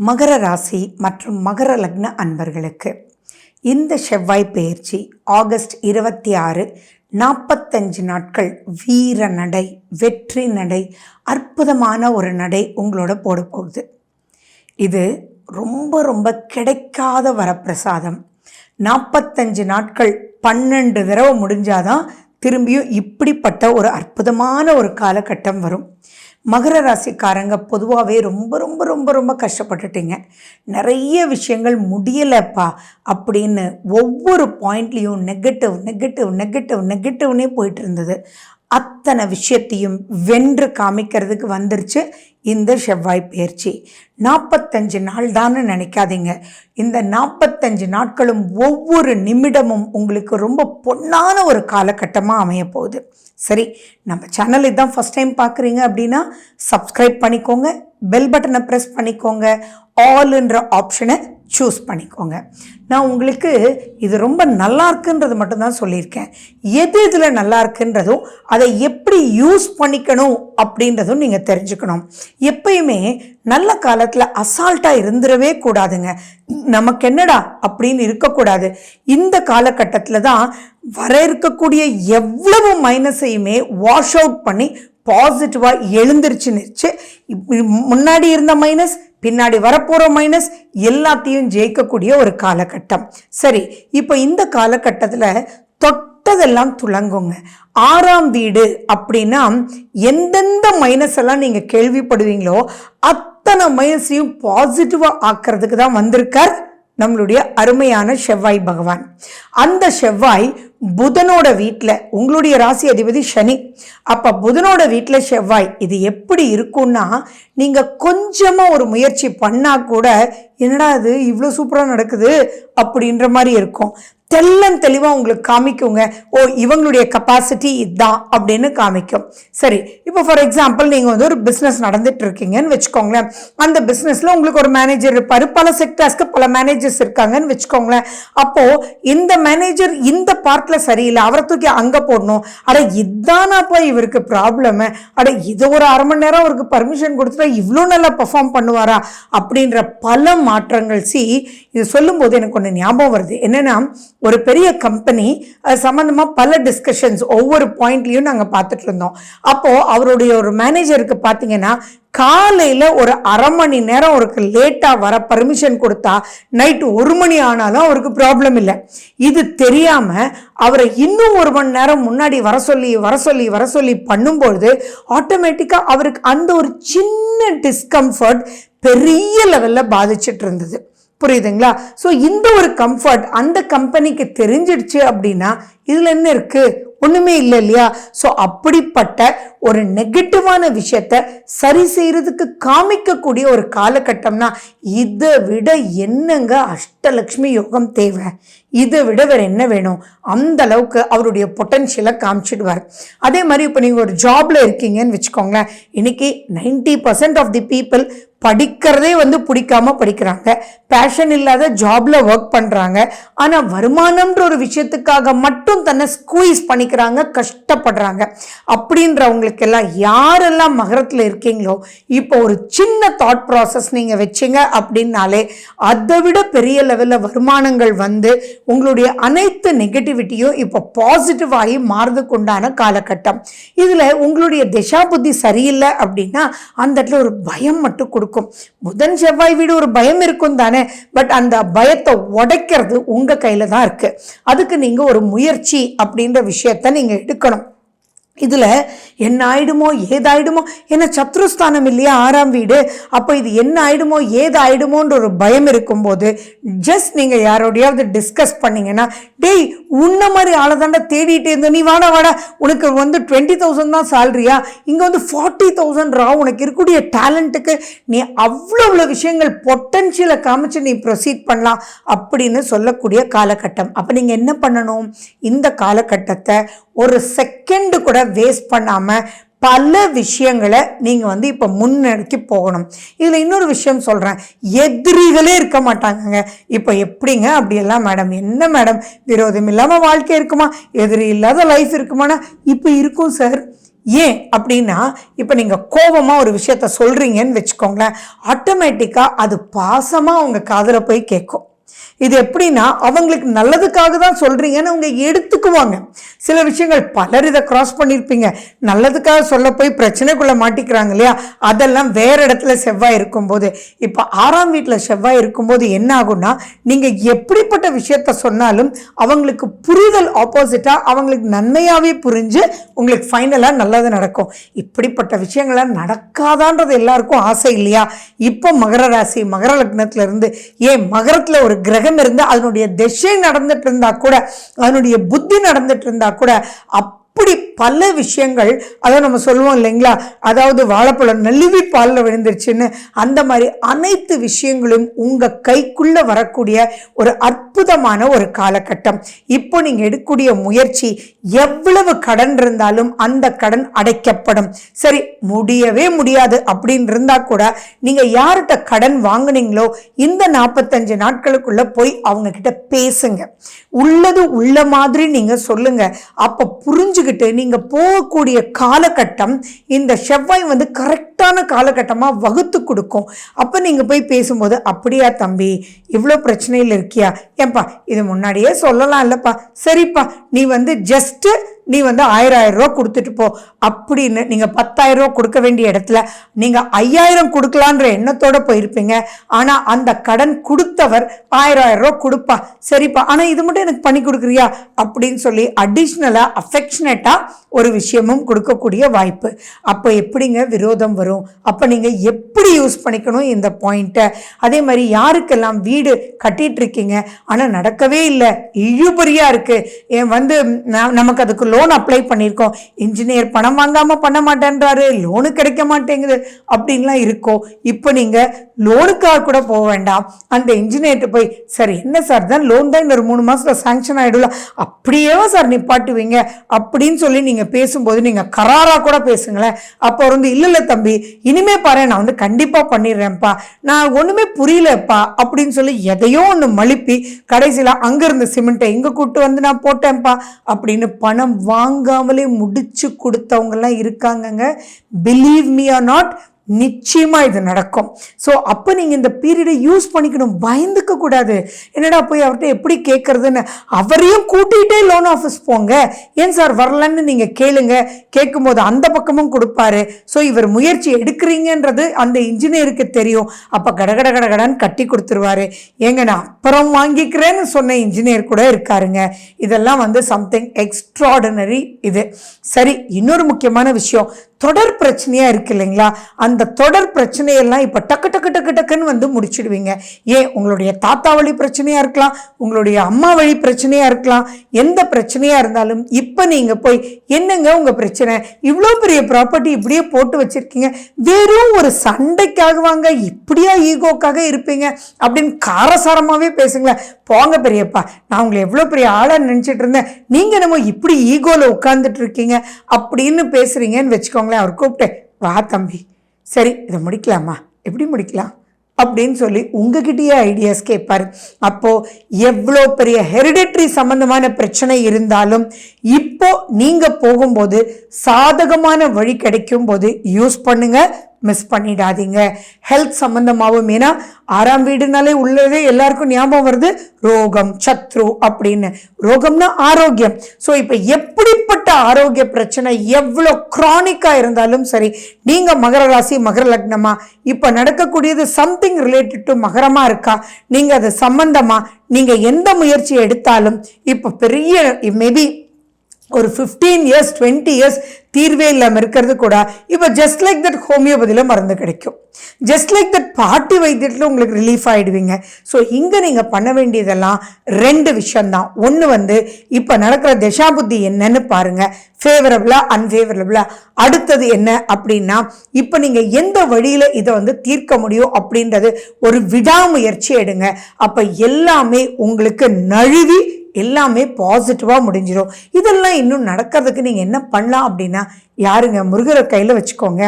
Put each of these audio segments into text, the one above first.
மகர ராசி மற்றும் மகர லக்ன அன்பர்களுக்கு இந்த செவ்வாய் பெயர்ச்சி ஆகஸ்ட் 26 45 நாட்கள் வீர நடை, வெற்றி நடை, அற்புதமான ஒரு நடை உங்களோட போட போகுது. இது ரொம்ப ரொம்ப கிடைக்காத வரப்பிரசாதம். 45 நாட்கள் 12 தடவை முடிஞ்சாதான் திரும்பியும் இப்படிப்பட்ட ஒரு அற்புதமான ஒரு காலகட்டம் வரும். மகர ராசிக்காரங்க பொதுவாகவே ரொம்ப ரொம்ப ரொம்ப ரொம்ப கஷ்டப்பட்டுட்டீங்க. நிறைய விஷயங்கள் முடியலைப்பா அப்படின்னு ஒவ்வொரு பாயிண்ட்லேயும் நெகட்டிவ்னே போயிட்டு இருந்தது. அத்தனை விஷயத்தையும் வென்று காமிக்கிறதுக்கு வந்துருச்சு இந்த செவ்வாய் பெயர்ச்சி. 45 நாள் தான்னு நினைக்காதீங்க. இந்த 45 நாட்களும் ஒவ்வொரு நிமிடமும் உங்களுக்கு ரொம்ப பொன்னான ஒரு காலகட்டமாக அமைய போகுது. சரி, நம்ம சேனல் இதுதான் ஃபஸ்ட் டைம் பார்க்குறீங்க அப்படின்னா சப்ஸ்கிரைப் பண்ணிக்கோங்க, பெல் பட்டனை ப்ரெஸ் பண்ணிக்கோங்க, ஆல்ன்ற ஆப்ஷனை சூஸ் பண்ணிக்கோங்க. நான் உங்களுக்கு இது ரொம்ப நல்லா இருக்குன்றது மட்டும்தான் சொல்லியிருக்கேன். எது இதில் நல்லா இருக்குன்றதும் அதை எப்படி யூஸ் பண்ணிக்கணும் அப்படின்றதும் நீங்கள் தெரிஞ்சுக்கணும். எப்பயுமே நல்ல காலத்தில் அசால்ட்டாக இருந்துடவே கூடாதுங்க. நமக்கு என்னடா அப்படின்னு இருக்கக்கூடாது. இந்த காலகட்டத்தில் தான் வர இருக்கக்கூடிய எவ்வளவு மைனஸையுமே வாஷ் அவுட் பண்ணி பாசிட்டிவாக எழுந்திருச்சு நிற்று முன்னாடி இருந்த மைனஸ், பின்னாடி வரப்போகிற மைனஸ் எல்லாத்தையும் ஜெயிக்கக்கூடிய ஒரு காலகட்டம். சரி, இப்போ இந்த காலகட்டத்தில் தொட்டதெல்லாம் துலங்குங்க. 6ஆம் வீடு அப்படின்னா எந்தெந்த மைனஸ் எல்லாம் நீங்கள் கேள்விப்படுவீங்களோ அத்தனை மைனஸையும் பாசிட்டிவாக ஆக்கிறதுக்கு தான் வந்திருக்கார் நம்மளுடைய அருமையான செவ்வாய் பகவான். அந்த செவ்வாய் புதனோட வீட்டில், உங்களுடைய ராசி அதிபதி சனி. அப்போ புதனோட வீட்டில் செவ்வாய் இது எப்படி இருக்கும்னா, நீங்கள் கொஞ்சமாக ஒரு முயற்சி பண்ணால் கூட என்னடா இது இவ்வளோ சூப்பராக நடக்குது அப்படின்ற மாதிரி இருக்கும். தெளிவாக உங்களுக்கு காமிக்குங்க. ஓ, இவங்களுடைய கெப்பாசிட்டி இதுதான் அப்படின்னு காமிக்கும். சரி, இப்போ ஃபார் எக்ஸாம்பிள் நீங்கள் வந்து ஒரு பிஸ்னஸ் நடந்துட்டு இருக்கீங்கன்னு வச்சுக்கோங்களேன். அந்த பிஸ்னஸில் உங்களுக்கு ஒரு மேனேஜர் இருப்பார். பல செக்டர்ஸ்க்கு பல மேனேஜர்ஸ் இருக்காங்கன்னு வச்சுக்கோங்களேன். அப்போது இந்த மேனேஜர் இந்த பார்ட்டில் சரியில்லை, அவரை தூக்கி அங்கே போடணும். இதுதானாப்பா இவருக்கு ப்ராப்ளமு, இது ஒரு அரை மணி நேரம் அவருக்கு பர்மிஷன் கொடுத்துட்டா இவ்வளோ நல்லா பெர்ஃபார்ம் பண்ணுவாரா அப்படின்ற பல மாற்றங்கள். இது சொல்லும்போது எனக்கு ஒன்று ஞாபகம் வருது. என்னென்னா, ஒரு பெரிய கம்பெனி சம்மந்தமாக பல டிஸ்கஷன்ஸ் ஒவ்வொரு பாயிண்ட்லையும் நாங்கள் பார்த்துட்டு இருந்தோம். அப்போது அவருடைய ஒரு மேனேஜருக்கு பார்த்தீங்கன்னா காலையில் ஒரு அரை மணி நேரம் அவருக்கு லேட்டாக வர பர்மிஷன் கொடுத்தா நைட்டு 1 மணி ஆனாலும் அவருக்கு ப்ராப்ளம் இல்லை. இது தெரியாமல் அவரை இன்னும் 1 மணி நேரம் முன்னாடி வர சொல்லி பண்ணும்பொழுது ஆட்டோமேட்டிக்காக அவருக்கு அந்த ஒரு சின்ன டிஸ்கம்ஃபர்ட் பெரிய லெவலில் பாதிச்சிட்டு இருந்தது. புரியுதுங்களா? ஸோ இந்த ஒரு கம்ஃபர்ட் அந்த கம்பெனிக்கு தெரிஞ்சிடுச்சு அப்படின்னா இதில் என்ன இருக்குது? ஒன்றுமே இல்லை இல்லையா? ஸோ அப்படிப்பட்ட ஒரு நெகட்டிவான விஷயத்த சரி செய்கிறதுக்கு காமிக்கக்கூடிய ஒரு காலகட்டம்னா இதை விட என்னங்க அஷ்டலக்ஷ்மி யோகம் தேவை? இதை விட வேறு என்ன வேணும்? அந்த அளவுக்கு அவருடைய பொட்டன்ஷியலை காமிச்சிடுவார். அதே மாதிரி இப்போ நீங்கள் ஒரு ஜாபில் இருக்கீங்கன்னு வச்சுக்கோங்களேன். இன்னைக்கு 90% ஆஃப் தி பீப்புள் படிக்கிறதே வந்து பிடிக்காம படிக்கிறாங்க, பேஷன் இல்லாத ஜாப்ல ஒர்க் பண்றாங்க. ஆனா வருமானம்ன்ற ஒரு விஷயத்துக்காக மட்டும் தன்னை ஸ்குவீஸ் பண்ணிக்கிறாங்க, கஷ்டப்படுறாங்க. அப்படின்றவங்களுக்கு எல்லாம் யாரெல்லாம் மகரத்தில் இருக்கீங்களோ இப்போ ஒரு சின்ன தாட் ப்ராசஸ் நீங்க வச்சிங்க அப்படின்னாலே அதை விட பெரிய லெவலில் வருமானங்கள் வந்து உங்களுடைய அனைத்து நெகட்டிவிட்டியும் இப்போ பாசிட்டிவ் ஆகி மாறுறதுக்கு உண்டான காலகட்டம். இதுல உங்களுடைய திசா புத்தி சரியில்லை அப்படின்னா அந்த இடத்துல ஒரு பயம் மட்டும் கொடுக்கும். புதன் செவ்வாய் வீடு ஒரு பயம் இருக்கும் தானே, பட் அந்த பயத்தை உடைக்கிறது உங்க கையில தான் இருக்கு. அதுக்கு நீங்க ஒரு முயற்சி அப்படின்ற விஷயத்த நீங்க எடுக்கணும். இதில் என்ன ஆயிடுமோ ஏதாயிடுமோ, ஏன்னா சத்ருஸ்தானம் இல்லையா 6ஆம் வீடு. அப்போ இது என்ன ஆயிடுமோ ஏதாயிடுமோன்ற ஒரு பயம் இருக்கும்போது ஜஸ்ட் நீங்கள் யாரோடையாவது டிஸ்கஸ் பண்ணிங்கன்னா, டேய் உன்ன மாதிரி ஆளை தாண்டா தேடிட்டே இருந்தோம், நீ வாடா உனக்கு வந்து 20,000 தான் சேலரியா, இங்கே வந்து 40,000 ரா, உனக்கு இருக்கக்கூடிய டேலண்ட்டுக்கு நீ அவ்வளோ விஷயங்கள் பொட்டன்ஷியலை காமிச்சு நீ ப்ரொசீட் பண்ணலாம் அப்படின்னு சொல்லக்கூடிய காலகட்டம். அப்போ நீங்கள் என்ன பண்ணணும்? இந்த காலகட்டத்தை ஒரு செகண்டு கூட வேஸ்ட் பண்ணாமல் பல விஷயங்களை நீங்கள் வந்து இப்போ முன்னெடுக்கி போகணும். இதில் இன்னொரு விஷயம் சொல்கிறேன், எதிரிகளே இருக்க மாட்டாங்கங்க. இப்போ எப்படிங்க அப்படியெல்லாம் மேடம், என்ன மேடம் விரோதம் இல்லாமல் வாழ்க்கை இருக்குமா, எதிரி இல்லாத லைஃப் இருக்குமானா இப்போ இருக்கும் சார். ஏன் அப்படின்னா, இப்போ நீங்கள் கோபமாக ஒரு விஷயத்த சொல்கிறீங்கன்னு வச்சுக்கோங்களேன், ஆட்டோமேட்டிக்காக அது பாசமாக அவங்க காதில் போய் கேட்கும். இது எப்படின்னா, அவங்களுக்கு நல்லதுக்காக தான் சொல்றீங்கன்னு அவங்க எடுத்துக்குவாங்க. சில விஷயங்கள் பலர் இதை கிராஸ் பண்ணியிருப்பீங்க, நல்லதுக்காக சொல்ல போய் பிரச்சனைக்குள்ள மாட்டிக்கிறாங்க இல்லையா, அதெல்லாம் வேற இடத்துல செவ்வாய் இருக்கும்போது. இப்போ 6ஆம் வீட்டில் செவ்வாய் இருக்கும்போது என்ன ஆகும்னா, நீங்கள் எப்படிப்பட்ட விஷயத்த சொன்னாலும் அவங்களுக்கு புரிதல் ஆப்போசிட்டா அவங்களுக்கு நன்மையாகவே புரிஞ்சு உங்களுக்கு ஃபைனலாக நல்லது நடக்கும். இப்படிப்பட்ட விஷயங்கள்லாம் நடக்காதான்றது எல்லாருக்கும் ஆசை இல்லையா? இப்போ மகர ராசி மகர லக்னத்துல இருந்து, ஏன் மகரத்தில் ஒரு கிரகம் இருந்து அதனுடைய திசை நடந்துட்டு இருந்தா கூட, அதனுடைய புத்தி நடந்துட்டு இருந்தா கூட, அப்படி பல விஷயங்கள், அதை நம்ம சொல்லுவோம் இல்லைங்களா, அதாவது வாழைப்பழம் நழுவி பாலில் விழுந்துருச்சுன்னு, அந்த மாதிரி அனைத்து விஷயங்களும் உங்க கைக்குள்ள வரக்கூடிய ஒரு அற்புதமான ஒரு காலகட்டம். இப்போ நீங்க எடுக்கக்கூடிய முயற்சி, எவ்வளவு கடன் இருந்தாலும் அந்த கடன் அடைக்கப்படும். சரி, முடியவே முடியாது அப்படின்னு இருந்தா கூட நீங்க யார்கிட்ட கடன் வாங்குனீங்களோ இந்த 45 நாட்களுக்குள்ள போய் அவங்க கிட்ட பேசுங்க. உள்ளது உள்ள மாதிரி நீங்க சொல்லுங்க. அப்ப புரிஞ்சுக்கிட்டு நீங்க போகக்கூடிய காலகட்டம் இந்த செவ்வாய் கரெக்டான காலகட்டமா வகுத்து கொடுக்கும். அப்ப நீங்க போய் பேசும்போது, அப்படியா தம்பி, இவ்வளோ பிரச்சனையில் இருக்கியா, ஏன்பா இது முன்னாடியே சொல்லலாம் இல்லப்பா, சரிப்பா நீ ஜஸ்ட் நீ 1000 ரூபா கொடுத்துட்டு போ அப்படின்னு நீங்க 10,000 ரூபா கொடுக்க வேண்டிய இடத்துல நீங்க 5000 கொடுக்கலான்ற எண்ணத்தோட போயிருப்பீங்க. ஆனா அந்த கடன் கொடுத்தவர் 1000 ரூபா கொடுப்பா, சரிப்பா ஆனா இது மட்டும் எனக்கு பண்ணி கொடுக்குறியா அப்படின்னு சொல்லி அடிஷ்னலா அஃபெக்ஷனேட்டா ஒரு விஷயமும் கொடுக்கக்கூடிய வாய்ப்பு. அப்ப எப்படிங்க விரோதம் வரும்? அப்ப நீங்க எப்படி யூஸ் பண்ணிக்கணும் இந்த பாயிண்ட்டை? அதே மாதிரி யாருக்கெல்லாம் வீடு கட்டிட்டு இருக்கீங்க ஆனா நடக்கவே இல்லை, இழுபறியா இருக்கு, நமக்கு அதுக்கு லோன் அப்ளை பண்ணியிருக்கோம், இன்ஜினியர் பணம் வாங்காம பண்ண மாட்டேன்றாரு, லோனு கிடைக்க மாட்டேங்குது அப்படின்லாம் இருக்கும். இப்போ நீங்க லோனுக்காக கூட போக வேண்டாம், அந்த இன்ஜினியர்கிட்ட போய், சார் என்ன சார் தான் லோன் தான் இன்னொரு 3 மாசத்துல சாங்ஷன் ஆயிடும்ல, அப்படியே சார் நிப்பாட்டுவீங்க அப்படின்னு சொல்லி நீங்க பேசும்போது நீங்க கராரா கூட பேசுங்களேன். அப்போ இல்ல தம்பி இனிமே பாரு நான் கண்டிப்பா பண்ணிடுறேன்ப்பா, நான் ஒண்ணுமே புரியலப்பா அப்படின்னு சொல்லி எதையோ ஒன்று மழுப்பி கடைசியில அங்க இருந்த சிமெண்ட்டை இங்க கூட்டு நான் போட்டேன்ப்பா அப்படின்னு பணம் வாங்காமலே முடிச்சு கொடுத்தவங்க எல்லாம் இருக்காங்கங்க. பிலீவ் மீ ஆர் நாட், நிச்சயமா இது நடக்கும். ஸோ அப்போ நீங்க இந்த பீரியடை யூஸ் பண்ணிக்கணும், பயந்துக்க கூடாது. என்னடா போய் அவர்கிட்ட எப்படி கேட்கறதுன்னு, அவரையும் கூட்டிகிட்டே லோன் ஆஃபீஸ் போங்க, ஏன் சார் வரலன்னு நீங்க கேளுங்க. கேட்கும்போது அந்த பக்கமும் கொடுப்பாரு. ஸோ இவர் முயற்சி எடுக்கிறீங்கன்றது அந்த இன்ஜினியருக்கு தெரியும். அப்போ கடகடன்னு கட்டி கொடுத்துருவாரு. ஏங்க நான் அப்புறம் வாங்கிக்கிறேன்னு சொன்ன இன்ஜினியர் கூட இருக்காருங்க. இதெல்லாம் சம்திங் எக்ஸ்ட்ராடினரி இது. சரி, இன்னொரு முக்கியமான விஷயம், தொடர் பிரச்சனையா இருக்கு இல்லைங்களா, அந்த தொடர் பிரச்சனையெல்லாம் இப்ப டக்குன்னு முடிச்சிடுவீங்க. ஏன் உங்களுடைய தாத்தா வழி பிரச்சனையா இருக்கலாம், உங்களுடைய அம்மா வழி பிரச்சனையா இருக்கலாம், எந்த பிரச்சனையா இருந்தாலும் இப்ப நீங்க போய், என்னங்க உங்க பிரச்சனை, இவ்வளோ பெரிய ப்ராப்பர்ட்டி இப்படியே போட்டு வச்சிருக்கீங்க, வெறும் ஒரு சண்டைக்காக வாங்க, இப்படியா ஈகோக்காக இருப்பீங்க அப்படின்னு காரசாரமாவே பேசுங்களேன். போங்க பெரியப்பா, நான் உங்களை எவ்வளோ பெரிய ஆளா நினைச்சிட்டு இருந்தேன், நீங்க நம்ம இப்படி ஈகோல உட்கார்ந்துட்டு இருக்கீங்க அப்படின்னு பேசுறீங்கன்னு வச்சுக்கோங்க. அவர் கூப்பிட்டு, வா தம்பி சரி இதை முடிக்கலாமா, எப்படி முடிக்கலாம் அப்படின்னு சொல்லி உங்ககிட்டயே ஐடியாஸ் கேட்பாரு. அப்போ எவ்வளோ பெரிய ஹெரிடிட்டரி சம்பந்தமான பிரச்சனை இருந்தாலும் இப்போ நீங்க போகும்போது சாதகமான வழி கிடைக்கும் போது யூஸ் பண்ணுங்க, மிஸ் பண்ணிடாதீங்க. ஹெல்த் சம்பந்தமாகவும், ஏன்னா 6ஆம் வீடுனாலே உள்ளதே எல்லாருக்கும் ஞாபகம் வருது ரோகம், சத்ரு அப்படின்னு. ரோகம்னா ஆரோக்கியம். ஸோ இப்போ எப்படிப்பட்ட ஆரோக்கிய பிரச்சனை எவ்வளோ கிரானிக்கா இருந்தாலும் சரி, நீங்க மகர ராசி மகர லக்னமா, இப்போ நடக்கக்கூடியது சம்திங் ரிலேட்டட் டு மகரமா இருக்கா, நீங்க அது சம்பந்தமா நீங்க எந்த முயற்சி எடுத்தாலும் இப்போ பெரிய மேபி ஒரு 15 இயர்ஸ் 20 இயர்ஸ் தீர்வே இல்லாமல் இருக்கிறது கூட இப்போ ஜஸ்ட் லைக் தட் ஹோமியோபதியில் மருந்து கிடைக்கும், ஜஸ்ட் லைக் தட் பாட்டி வைத்தியத்தில் உங்களுக்கு ரிலீஃப் ஆகிடுவீங்க. ஸோ இங்கே நீங்கள் பண்ண வேண்டியதெல்லாம் 2 விஷயம்தான். ஒன்று இப்போ நடக்கிற தசாபுத்தி என்னன்னு பாருங்க, ஃபேவரபிளா அன்ஃபேவரபிளா. அடுத்தது என்ன அப்படின்னா, இப்போ நீங்கள் எந்த வழியில் இதை தீர்க்க முடியும் அப்படின்றது ஒரு விடாமுயற்சி எடுங்க. அப்போ எல்லாமே உங்களுக்கு நழுவி எல்லாமே பாசிட்டிவாக முடிஞ்சிடும். இதெல்லாம் இன்னும் நடக்கிறதுக்கு நீங்கள் என்ன பண்ணலாம் அப்படின்னா, யாருங்க, முருகரை கையில் வச்சுக்கோங்க,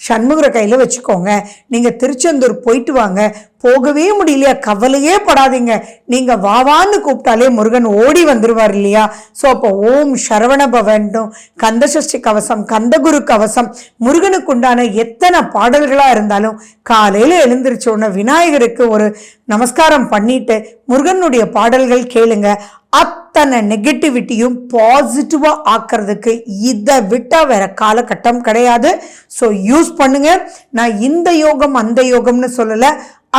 சண்முகரை கையில் வச்சுக்கோங்க. நீங்கள் திருச்செந்தூர் போயிட்டு வாங்க. போகவே முடியலையா, கவலையே படாதீங்க. நீங்கள் வாவான்னு கூப்பிட்டாலே முருகன் ஓடி வந்துடுவார் இல்லையா? ஸோ அப்போ ஓம் சரவண பவன்னும், கந்தசஷ்டி கவசம், கந்தகுரு கவசம், முருகனுக்கு உண்டான எத்தனை பாடல்களாக இருந்தாலும் காலையில் எழுந்திரிச்ச உடனே விநாயகருக்கு ஒரு நமஸ்காரம் பண்ணிட்டு முருகனுடைய பாடல்கள் கேளுங்க. அத்தனை நெகட்டிவிட்டியும் பாசிட்டிவாக ஆக்கிறதுக்கு இதை விட்டால் வேற காலகட்டம் கிடையாது. ஸோ யூஸ் பண்ணுங்க. நான் இந்த யோகம் அந்த யோகம்னு சொல்லலை,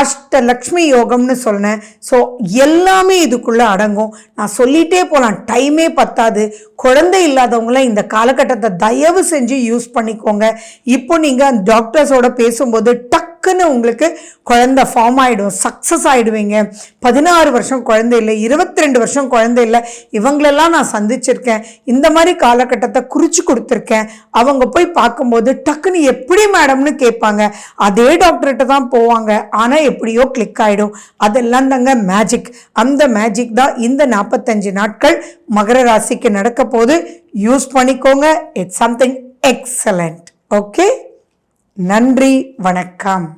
அஷ்டலக்ஷ்மி யோகம்னு சொன்னேன். ஸோ எல்லாமே இதுக்குள்ளே அடங்கும். நான் சொல்லிகிட்டே போகலாம், டைமே பத்தாது. குழந்தை இல்லாதவங்களாம் இந்த காலகட்டத்தை தயவு செஞ்சு யூஸ் பண்ணிக்கோங்க. இப்போ நீங்கள் டாக்டர்ஸோட பேசும்போது டக்குன்னு உங்களுக்கு குழந்தை ஃபார்ம் ஆகிடும், சக்ஸஸ் ஆகிடுவீங்க. 16 வருஷம் குழந்தை இல்லை, 22 வருஷம் குழந்தை இல்லை, இவங்களெல்லாம் நான் சந்திச்சிருக்கேன். இந்த மாதிரி காலகட்டத்தை குறித்து கொடுத்துருக்கேன். அவங்க போய் பார்க்கும்போது டக்குன்னு எப்படி மேடம்னு கேட்பாங்க. அதே டாக்டர்கிட்ட தான் போவாங்க, ஆனால் எப்படியோ கிளிக் ஆகிடும். அதெல்லாம் தாங்க மேஜிக். அந்த மேஜிக் தான் இந்த 45 நாட்கள் மகர ராசிக்கு நடக்க போது. யூஸ் பண்ணிக்கோங்க. It's something excellent. ஓகே, நன்றி, வணக்கம்.